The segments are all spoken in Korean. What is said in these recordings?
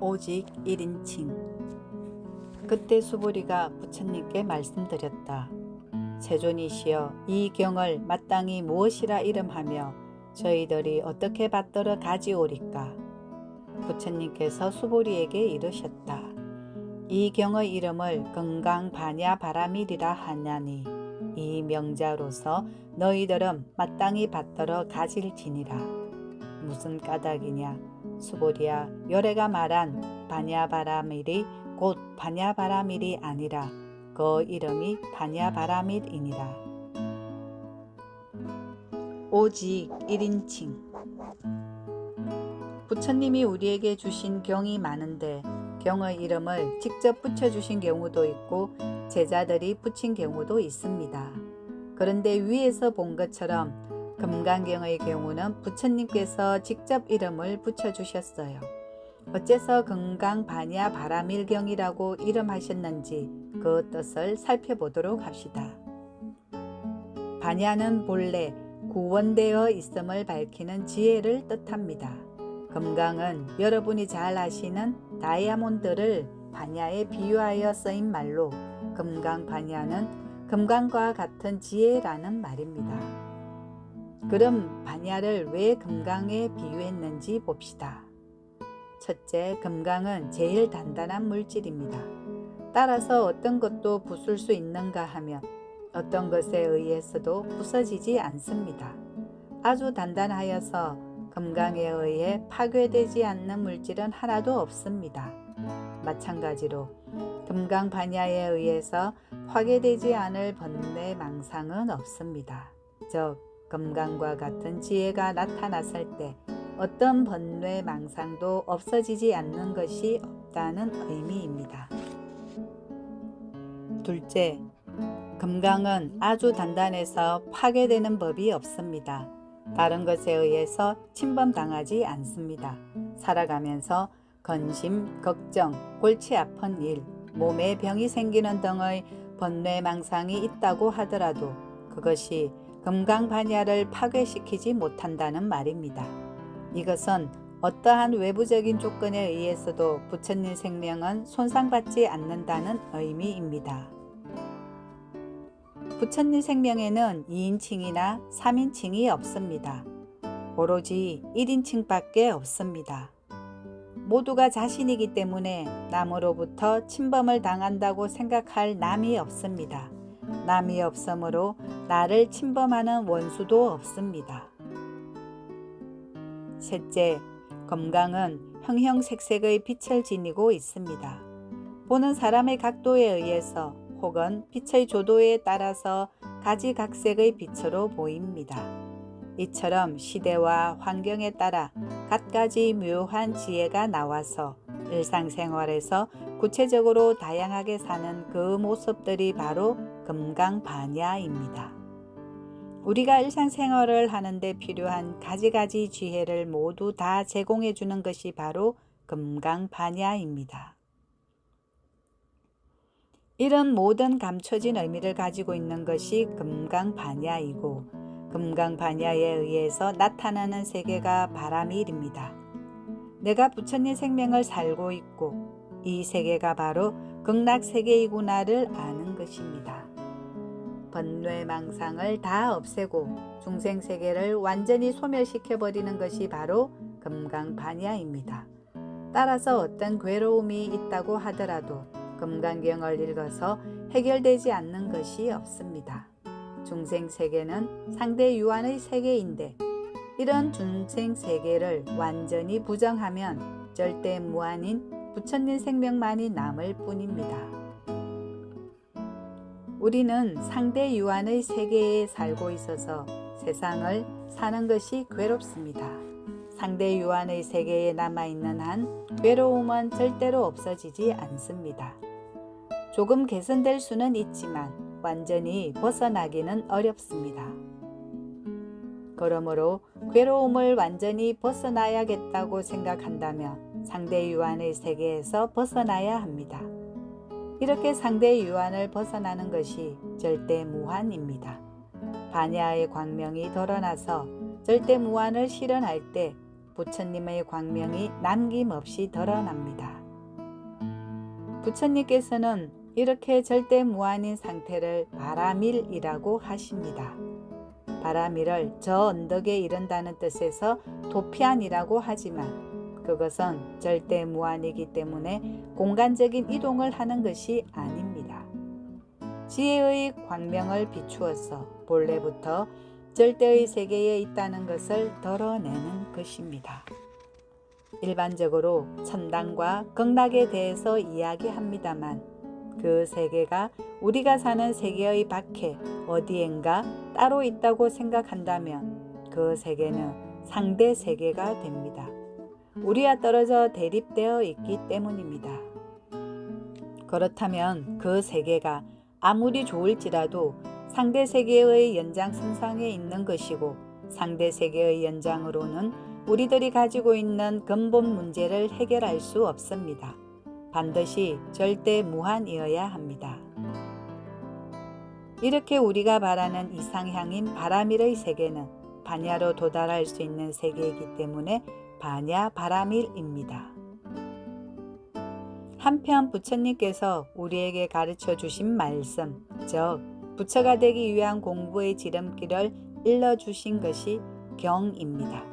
오직 1인칭. 그때 수보리가 부처님께 말씀드렸다. 세존이시여, 이 경을 마땅히 무엇이라 이름하며 저희들이 어떻게 받들어 가지오리까? 부처님께서 수보리에게 이르셨다. 이 경의 이름을 건강반야바라밀이라 하냐니 이 명자로서 너희들은 마땅히 받들어 가질지니라. 무슨 까닭이냐? 수보리야, 요래가 말한 반야바라밀이 곧 반야바라밀이 아니라 그 이름이 반야바라밀이니라. 오직 1인칭. 부처님이 우리에게 주신 경이 많은데 경의 이름을 직접 붙여주신 경우도 있고 제자들이 붙인 경우도 있습니다. 그런데 위에서 본 것처럼 금강경의 경우는 부처님께서 직접 이름을 붙여주셨어요. 어째서 건강반야바라밀경이라고 이름하셨는지 그 뜻을 살펴보도록 합시다. 반야는 본래 구원되어 있음을 밝히는 지혜를 뜻합니다. 금강은 여러분이 잘 아시는 다이아몬드를 반야에 비유하여 쓰인 말로 금강반야는 금강과 같은 지혜라는 말입니다. 그럼 반야를 왜 금강에 비유했는지 봅시다. 첫째, 금강은 제일 단단한 물질입니다. 따라서 어떤 것도 부술 수 있는가 하면 어떤 것에 의해서도 부서지지 않습니다. 아주 단단하여서 금강에 의해 파괴되지 않는 물질은 하나도 없습니다. 마찬가지로 금강 반야에 의해서 파괴되지 않을 번뇌망상은 없습니다. 즉 금강과 같은 지혜가 나타났을 때 어떤 번뇌망상도 없어지지 않는 것이 없다는 의미입니다. 둘째, 금강은 아주 단단해서 파괴되는 법이 없습니다. 다른 것에 의해서 침범당하지 않습니다. 살아가면서 근심, 걱정, 골치 아픈 일, 몸에 병이 생기는 등의 번뇌망상이 있다고 하더라도 그것이 금강반야를 파괴시키지 못한다는 말입니다. 이것은 어떠한 외부적인 조건에 의해서도 부처님 생명은 손상받지 않는다는 의미입니다. 부처님 생명에는 2인칭이나 3인칭이 없습니다. 오로지 1인칭밖에 없습니다. 모두가 자신이기 때문에 남으로부터 침범을 당한다고 생각할 남이 없습니다. 남이 없으므로 나를 침범하는 원수도 없습니다. 셋째, 금강은 형형색색의 빛을 지니고 있습니다. 보는 사람의 각도에 의해서 혹은 빛의 조도에 따라서 가지각색의 빛으로 보입니다. 이처럼 시대와 환경에 따라 갖가지 묘한 지혜가 나와서 일상생활에서 구체적으로 다양하게 사는 그 모습들이 바로 금강반야입니다. 우리가 일상생활을 하는데 필요한 가지가지 지혜를 모두 다 제공해 주는 것이 바로 금강반야입니다. 이런 모든 감춰진 의미를 가지고 있는 것이 금강반야이고 금강반야에 의해서 나타나는 세계가 바라밀입니다. 내가 부처님 생명을 살고 있고 이 세계가 바로 극락세계이구나를 아는 것입니다. 번뇌망상을 다 없애고 중생세계를 완전히 소멸시켜버리는 것이 바로 금강반야입니다. 따라서 어떤 괴로움이 있다고 하더라도 금강경을 읽어서 해결되지 않는 것이 없습니다. 중생세계는 상대 유한의 세계인데 이런 중생세계를 완전히 부정하면 절대 무한인 부처님 생명만이 남을 뿐입니다. 우리는 상대 유한의 세계에 살고 있어서 세상을 사는 것이 괴롭습니다. 상대 유한의 세계에 남아있는 한 괴로움은 절대로 없어지지 않습니다. 조금 개선될 수는 있지만 완전히 벗어나기는 어렵습니다. 그러므로 괴로움을 완전히 벗어나야겠다고 생각한다면 상대 유한의 세계에서 벗어나야 합니다. 이렇게 상대 유한을 벗어나는 것이 절대 무한입니다. 반야의 광명이 드러나서 절대 무한을 실현할 때 부처님의 광명이 남김없이 드러납니다. 부처님께서는 이렇게 절대무한인 상태를 바라밀이라고 하십니다. 바라밀을 저 언덕에 이른다는 뜻에서 도피안이라고 하지만 그것은 절대무한이기 때문에 공간적인 이동을 하는 것이 아닙니다. 지혜의 광명을 비추어서 본래부터 절대의 세계에 있다는 것을 덜어내는 것입니다. 일반적으로 천당과 극락에 대해서 이야기합니다만 그 세계가 우리가 사는 세계의 밖에 어디엔가 따로 있다고 생각한다면 그 세계는 상대 세계가 됩니다. 우리와 떨어져 대립되어 있기 때문입니다. 그렇다면 그 세계가 아무리 좋을지라도 상대 세계의 연장선상에 있는 것이고 상대 세계의 연장으로는 우리들이 가지고 있는 근본 문제를 해결할 수 없습니다. 반드시 절대무한이어야 합니다. 이렇게 우리가 바라는 이상향인 바라밀의 세계는 반야로 도달할 수 있는 세계이기 때문에 반야 바라밀입니다. 한편 부처님께서 우리에게 가르쳐 주신 말씀, 즉 부처가 되기 위한 공부의 지름길을 일러주신 것이 경입니다.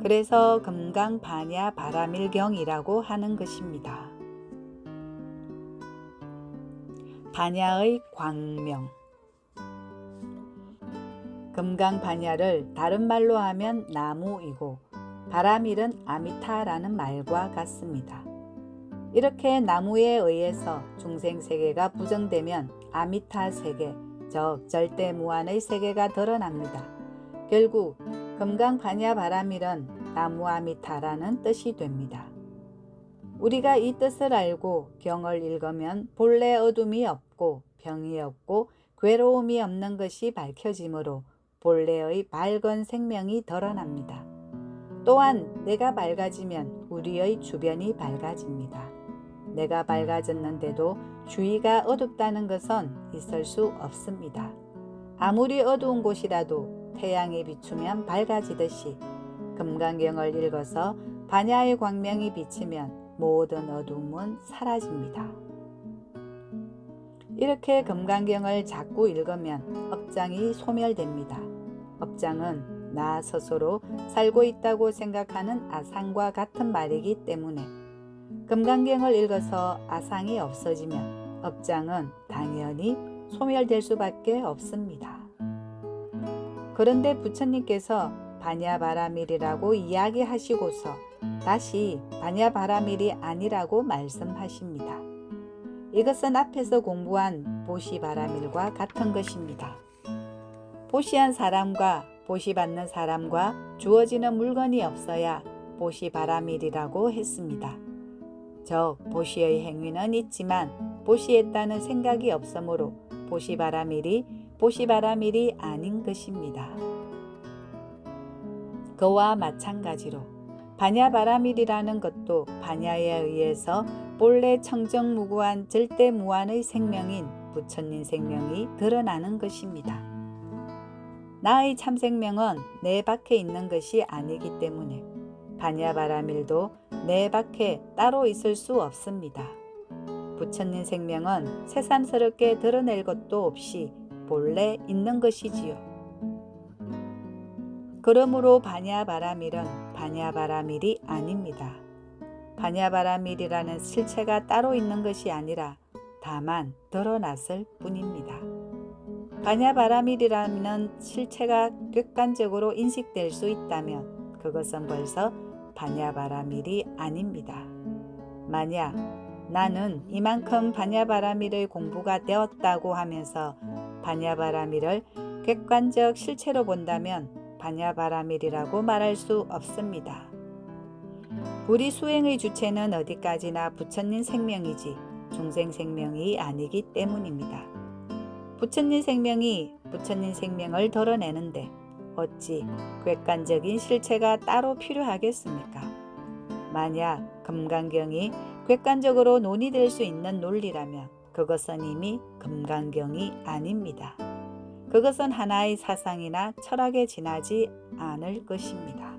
그래서 금강반야 바라밀경이라고 하는 것입니다. 반야의 광명. 금강반야를 다른 말로 하면 나무이고 바라밀은 아미타라는 말과 같습니다. 이렇게 나무에 의해서 중생세계가 부정되면 아미타 세계, 즉 절대무한의 세계가 드러납니다. 결국 금강반야 바라밀은 나무 아미타라는 뜻이 됩니다. 우리가 이 뜻을 알고 경을 읽으면 본래 어둠이 없고 병이 없고 괴로움이 없는 것이 밝혀지므로 본래의 밝은 생명이 드러납니다. 또한 내가 밝아지면 우리의 주변이 밝아집니다. 내가 밝아졌는데도 주위가 어둡다는 것은 있을 수 없습니다. 아무리 어두운 곳이라도 태양이 비추면 밝아지듯이 금강경을 읽어서 반야의 광명이 비치면 모든 어두움은 사라집니다. 이렇게 금강경을 자꾸 읽으면 업장이 소멸됩니다. 업장은 나 스스로 살고 있다고 생각하는 아상과 같은 말이기 때문에 금강경을 읽어서 아상이 없어지면 업장은 당연히 소멸될 수밖에 없습니다. 그런데 부처님께서 반야바라밀이라고 이야기하시고서 다시 반야바라밀이 아니라고 말씀하십니다. 이것은 앞에서 공부한 보시바라밀과 같은 것입니다. 보시한 사람과 보시받는 사람과 주어지는 물건이 없어야 보시바라밀이라고 했습니다. 즉 보시의 행위는 있지만 보시했다는 생각이 없으므로 보시바라밀이 보시바라밀이 아닌 것입니다. 그와 마찬가지로 반야바라밀이라는 것도 반야에 의해서 본래 청정무구한 절대무한의 생명인 부처님 생명이 드러나는 것입니다. 나의 참생명은 내 밖에 있는 것이 아니기 때문에 반야바라밀도 내 밖에 따로 있을 수 없습니다. 부처님 생명은 새삼스럽게 드러낼 것도 없이 본래 있는 것이지요. 그러므로 반야바라밀은 반야바라밀이 아닙니다. 반야바라밀이라는 실체가 따로 있는 것이 아니라 다만 드러났을 뿐입니다. 반야바라밀이라는 실체가 객관적으로 인식될 수 있다면 그것은 벌써 반야바라밀이 아닙니다. 만약 나는 이만큼 반야바라밀의 공부가 되었다고 하면서 반야바라밀을 객관적 실체로 본다면 반야바라밀이라고 말할 수 없습니다. 우리 수행의 주체는 어디까지나 부처님 생명이지 중생 생명이 아니기 때문입니다. 부처님 생명이 부처님 생명을 드러내는데 어찌 객관적인 실체가 따로 필요하겠습니까? 만약 금강경이 객관적으로 논의될 수 있는 논리라면 그것은 이미 금강경이 아닙니다. 그것은 하나의 사상이나 철학에 지나지 않을 것입니다.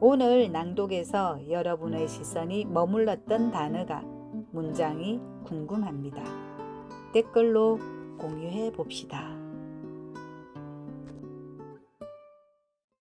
오늘 낭독에서 여러분의 시선이 머물렀던 단어가 문장이 궁금합니다. 댓글로 공유해 봅시다.